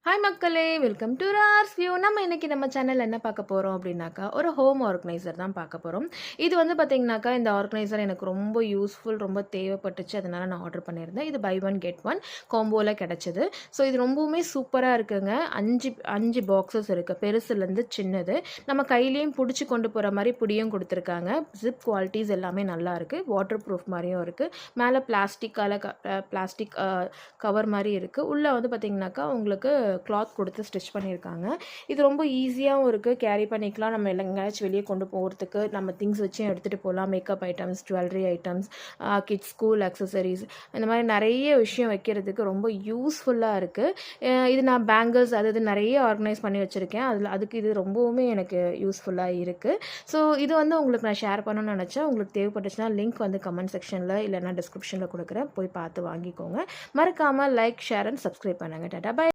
Hi மக்களே, welcome to ரார்ஸ் view. நம்ம இன்றைக்கி நம்ம சேனல் என்ன பார்க்க போகிறோம் அப்படின்னாக்கா, ஒரு ஹோம் ஆர்கனைசர் தான் பார்க்க போகிறோம். இது வந்து பார்த்திங்கனாக்கா, இந்த ஆர்கனைசர் எனக்கு ரொம்ப யூஸ்ஃபுல், ரொம்ப தேவைப்பட்டுச்சு. அதனால் நான் ஆர்டர் பண்ணியிருந்தேன். இது பை ஒன் கெட் ஒன் காம்போவில் கிடச்சிது. ஸோ இது ரொம்பவுமே சூப்பராக இருக்குங்க. அஞ்சு பாக்ஸஸ் இருக்குது, பெருசுலேருந்து சின்னது. நம்ம கையிலையும் பிடிச்சி கொண்டு போகிற மாதிரி பிடியும் கொடுத்துருக்காங்க. ஜிப் குவாலிட்டிஸ் எல்லாமே நல்லா இருக்குது. வாட்டர் ப்ரூஃப் மாதிரியும் இருக்குது. மேலே பிளாஸ்டிக் கவர் மாதிரி இருக்குது. உள்ளே வந்து பார்த்திங்கனாக்கா உங்களுக்கு கிளாத் கொடுத்து ஸ்டிச் பண்ணியிருக்காங்க. இது ரொம்ப ஈஸியாகவும் இருக்குது, கேரி பண்ணிக்கலாம். நம்ம எங்கேயாச்சும் வெளியே கொண்டு போகிறதுக்கு நம்ம திங்ஸ் வச்சும் எடுத்துகிட்டு போகலாம். Makeup items, jewellery items, kids school accessories, இந்த மாதிரி நிறைய விஷயம் வைக்கிறதுக்கு ரொம்ப யூஸ்ஃபுல்லாக இருக்குது. இது நான் பேங்கிள்ஸ் இது நிறைய ஆர்கனைஸ் பண்ணி வச்சுருக்கேன். அதுக்கு இது ரொம்பவுமே எனக்கு யூஸ்ஃபுல்லாக இருக்குது. ஸோ இது வந்து உங்களுக்கு நான் ஷேர் பண்ணணும்னு நினச்சேன். உங்களுக்கு தேவைப்பட்டுச்சுன்னா லிங்க் வந்து கமெண்ட் செக்ஷனில் இல்லைனா டிஸ்கிரிப்ஷனில் கொடுக்குறேன், போய் பார்த்து வாங்கிக்கோங்க. மறக்காமல் லைக், ஷேர் அண்ட் சப்ஸ்கிரைப் பண்ணுங்கள். டாடா, பை.